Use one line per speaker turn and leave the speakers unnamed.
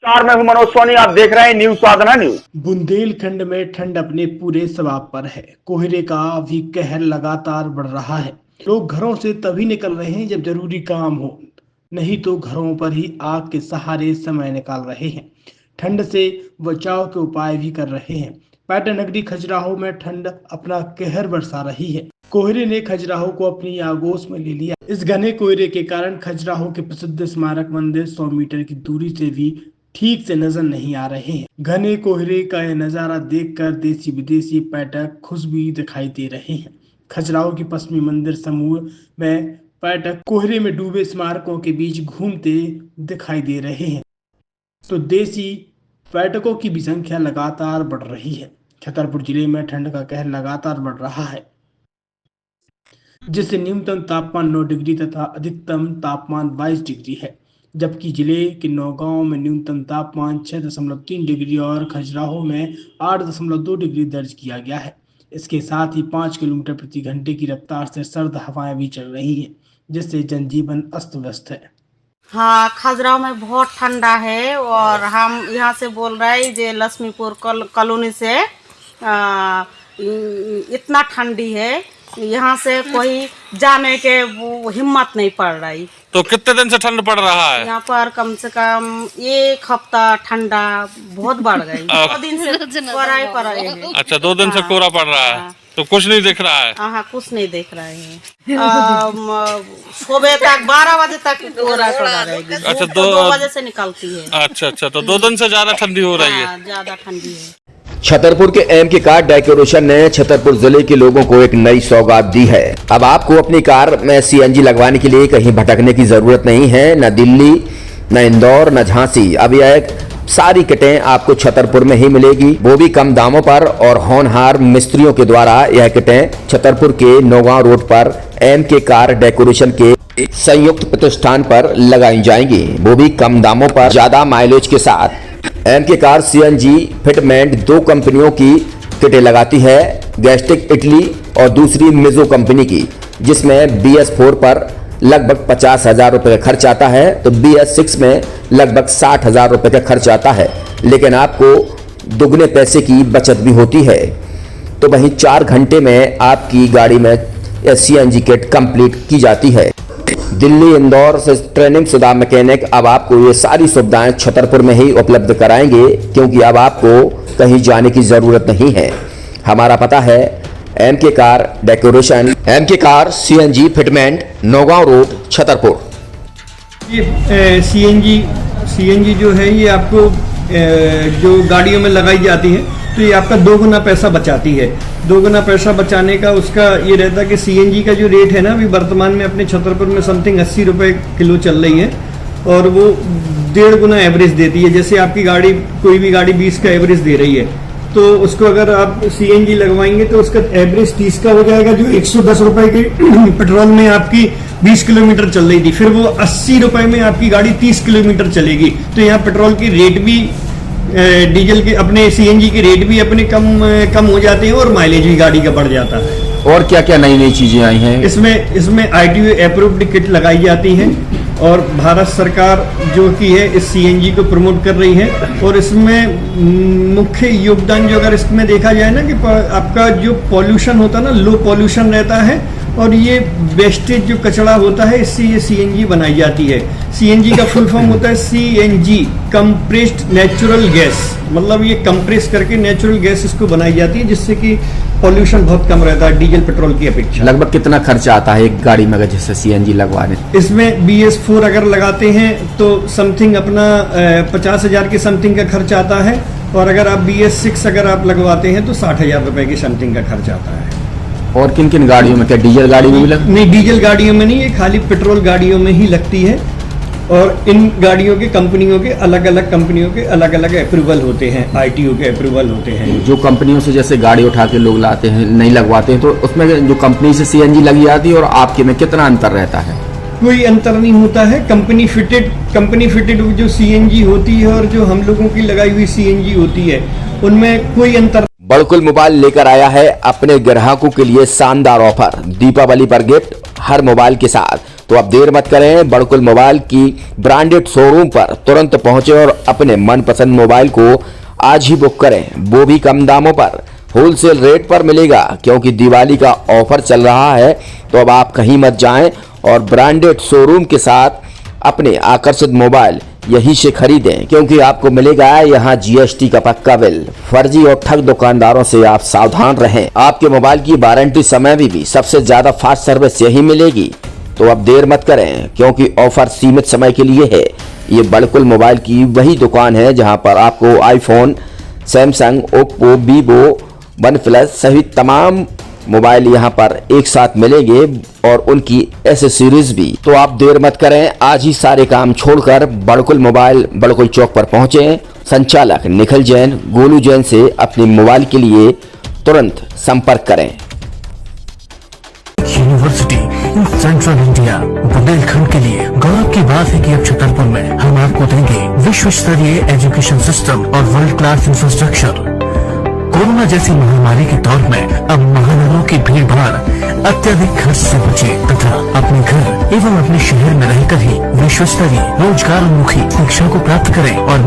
मैं हूं मनोज सोनी, आप देख रहे हैं न्यूज साधना न्यूज।
बुंदेलखंड में ठंड अपने पूरे सवाब पर है। कोहरे का भी कहर लगातार बढ़ रहा है। लोग घरों से तभी निकल रहे हैं जब जरूरी काम हो, नहीं तो घरों पर ही आग के सहारे समय निकाल रहे हैं। ठंड से बचाव के उपाय भी कर रहे हैं। पर्यटन नगरी खजुराहो में ठंड अपना कहर बरसा रही है। कोहरे ने खजुराहो को अपनी आगोश में ले लिया। इस घने कोहरे के कारण खजुराहो के प्रसिद्ध स्मारक मंदिर 100 मीटर की दूरी से भी ठीक से नजर नहीं आ रहे हैं। घने कोहरे का यह नजारा देखकर देसी विदेशी पर्यटक खुश भी दिखाई दे रहे हैं। खजुराहो की पश्चिमी मंदिर समूह में पर्यटक कोहरे में डूबे स्मारकों के बीच घूमते दिखाई दे रहे हैं, तो देसी पर्यटकों की भी संख्या लगातार बढ़ रही है। छतरपुर जिले में ठंड का कहर लगातार बढ़ रहा है, जिससे न्यूनतम तापमान 9 डिग्री तथा अधिकतम तापमान 22 डिग्री है, जबकि जिले के नौगांव में न्यूनतम तापमान 6.3 डिग्री और खजुराहो में 8.2 डिग्री दर्ज किया गया है। इसके साथ ही 5 किलोमीटर प्रति घंटे की रफ्तार से सर्द हवाएं भी चल रही हैं, जिससे जनजीवन अस्त व्यस्त है।
हाँ, खजुराहो में बहुत ठंडा है और हम यहाँ से बोल रहे हैं जे लक्ष्मीपुर कॉलोनी से इतना ठंडी है, यहाँ से कोई जाने के वो हिम्मत नहीं पड़ रही।
तो कितने दिन से ठंड पड़ रहा है?
यहाँ पर कम से कम 1 हफ्ता ठंडा बहुत बढ़ गई। 2 दिन से कोहरा ही पड़ रहे हैं।
अच्छा, 2 दिन से कोहरा पड़ रहा है, तो कुछ नहीं दिख रहा है?
हाँ, कुछ नहीं देख रहे हैं। सुबह तक 12 बजे तक कोहरा पड़ा रहेगी।
अच्छा,
2 बजे से निकलती है।
अच्छा, तो 2 दिन से ज्यादा ठंडी हो रही है।
ज्यादा ठंडी है।
छतरपुर के एमके कार डेकोरेशन ने छतरपुर जिले के लोगों को एक नई सौगात दी है। अब आपको अपनी कार में सीएनजी लगवाने के लिए कहीं भटकने की जरूरत नहीं है। न दिल्ली, न इंदौर, न झांसी। अब यह सारी किटें आपको छतरपुर में ही मिलेगी, वो भी कम दामों पर। और होनहार मिस्त्रियों के द्वारा यह किटें छतरपुर के नौगांव रोड पर एमके कार डेकोरेशन के संयुक्त प्रतिष्ठान पर लगाई जाएंगी, वो भी कम दामों पर, ज्यादा माइलेज के साथ। एमके कार सीएनजी फिटमेंट 2 कंपनियों की किटें लगाती है, गैस्टिक इटली और दूसरी मिजो कंपनी की, जिसमें BS4 पर लगभग 50,000 रुपये का खर्च आता है, तो BS6 में लगभग 60,000 रुपये का खर्च आता है, लेकिन आपको दुगने पैसे की बचत भी होती है। तो वहीं 4 घंटे में आपकी गाड़ी में सीएनजी किट कंप्लीट की जाती है। दिल्ली, इंदौर से ट्रेनिंग शुदा मैकेनिक अब आपको ये सारी सुविधाएं छतरपुर में ही उपलब्ध कराएंगे, क्योंकि अब आपको कहीं जाने की जरूरत नहीं है। हमारा पता है MK car decoration, MK car CNG fitment, Naugaon road, Chhatarpur.
ये सीएनजी जो है ये आपको जो गाड़ियों में लगाई जाती है, तो ये आपका 2 गुना पैसा बचाती है। 2 गुना पैसा बचाने का उसका ये रहता है कि सीएनजी का जो रेट है ना, अभी वर्तमान में अपने छतरपुर में समथिंग 80 रुपये किलो चल रही है, और वो 1.5 गुना एवरेज देती है। जैसे आपकी गाड़ी, कोई भी गाड़ी 20 का एवरेज दे रही है, तो उसको अगर आप सीएनजी लगवाएंगे तो उसका एवरेज 30 का हो जाएगा, जो 110 रुपए के पेट्रोल में आपकी 20 किलोमीटर चल रही थी, फिर वो 80 रुपए में आपकी गाड़ी 30 किलोमीटर चलेगी। तो यहाँ पेट्रोल की रेट भी, डीजल के, अपने सीएनजी के रेट भी अपने कम हो जाते हैं और माइलेज भी गाड़ी का बढ़ जाता है।
और क्या क्या नई चीजें आई हैं
इसमें ITO अप्रूव्ड किट लगाई जाती है, और भारत सरकार जो की है इस सीएनजी को प्रमोट कर रही है। और इसमें मुख्य योगदान जो अगर इसमें देखा जाए ना, कि आपका जो पॉल्यूशन होता है ना, लो पॉल्यूशन रहता है, और ये वेस्टेज जो कचरा होता है, इससे ये सीएनजी बनाई जाती है। सीएनजी का फुल फॉर्म होता है CNG, कंप्रेस्ड नेचुरल गैस, मतलब ये कंप्रेस करके नेचुरल गैस इसको बनाई जाती है, जिससे कि पॉल्यूशन बहुत कम रहता है डीजल पेट्रोल की अपेक्षा।
लगभग कितना खर्चा आता है एक गाड़ी में अगर जैसे सीएनजी लगवाने?
इसमें BS4 अगर लगाते हैं तो समथिंग अपना 50,000 के समथिंग का खर्च आता है, और अगर आप BS6 अगर आप लगवाते हैं तो 60,000 रुपए की समथिंग का खर्च आता है।
और किन किन गाड़ियों में? क्या डीजल गाड़ियों में भी
नहीं, डीजल गाड़ियों में नहीं, ये खाली पेट्रोल गाड़ियों में ही लगती है। और इन गाड़ियों के कंपनियों के अलग अलग अप्रूवल होते हैं, ITO के अप्रूवल होते हैं।
जो कंपनियों से जैसे गाड़ी उठा के लोग लाते हैं, नहीं लगवाते हैं, तो उसमें जो कंपनी से सीएनजी लगी जाती है और आपके में कितना अंतर रहता है?
कोई अंतर नहीं होता है। कंपनी फिटेड जो सीएनजी होती है और जो हम लोगों की लगाई हुई सीएनजी होती है, उनमें कोई अंतर
बड़कुल मोबाइल लेकर आया है अपने ग्राहकों के लिए शानदार ऑफर, दीपावली पर गिफ्ट हर मोबाइल के साथ। तो अब देर मत करें, बड़कुल मोबाइल की ब्रांडेड शोरूम पर तुरंत पहुंचे और अपने मनपसंद मोबाइल को आज ही बुक करें, वो भी कम दामों पर, होलसेल रेट पर मिलेगा। क्योंकि दिवाली का ऑफर चल रहा है तो अब आप कहीं मत जाएं और ब्रांडेड शोरूम के साथ अपने आकर्षित मोबाइल यहीं से खरीदें, क्योंकि आपको मिलेगा यहाँ जीएसटी का पक्का बिल। फर्जी और ठग दुकानदारों से आप सावधान रहें। आपके मोबाइल की वारंटी समय में भी सबसे ज्यादा फास्ट सर्विस यही मिलेगी। तो अब देर मत करें, क्योंकि ऑफर सीमित समय के लिए है। ये बड़कुल मोबाइल की वही दुकान है जहां पर आपको iPhone, Samsung, Oppo, Vivo, OnePlus सहित तमाम मोबाइल यहां पर एक साथ मिलेंगे और उनकी एसेसरीज भी। तो आप देर मत करें, आज ही सारे काम छोड़कर बड़कुल मोबाइल बड़कुल चौक पर पहुंचे। संचालक निखिल जैन, गोलू जैन से अपने मोबाइल के लिए तुरंत संपर्क करें।
University in central India Bundelkhand के लिए गौरव की बात है कि अब छतरपुर में हम आपको देंगे विश्व स्तरीय एजुकेशन सिस्टम और वर्ल्ड क्लास इंफ्रास्ट्रक्चर। कोरोना जैसी महामारी के दौर में अब महानगरों की भीड़ भाड़ अत्यधिक खर्च से बचे तथा अपने घर एवं अपने शहर में रहकर ही विश्व स्तरीय रोजगार उन्मुखी शिक्षा को प्राप्त करें और